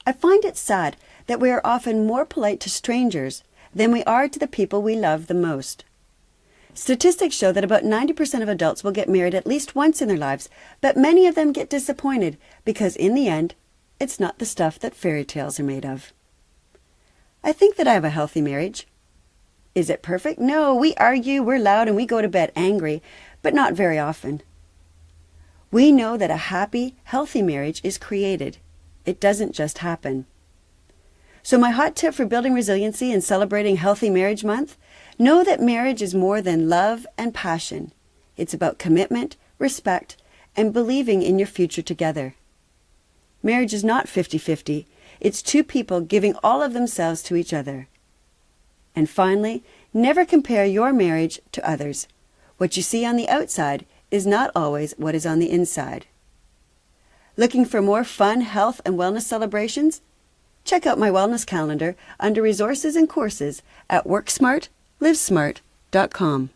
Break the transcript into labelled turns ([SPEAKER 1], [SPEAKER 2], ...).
[SPEAKER 1] I find it sad that we are often more polite to strangers than we are to the people we love the most. Statistics show that about 90% of adults will get married at least once in their lives, but many of them get disappointed because in the end, it's not the stuff that fairy tales are made of. I think that I have a healthy marriage. Is it perfect? No, we argue, we're loud, and we go to bed angry, but not very often. We know that a happy, healthy marriage is created. It doesn't just happen. So my hot tip for building resiliency and celebrating Healthy Marriage Month, know that marriage is more than love and passion. It's about commitment, respect, and believing in your future together. Marriage is not 50-50. It's two people giving all of themselves to each other. And finally, never compare your marriage to others. What you see on the outside is not always what is on the inside. Looking for more fun, health, and wellness celebrations? Check out my wellness calendar under resources and courses at worksmartlivesmart.com.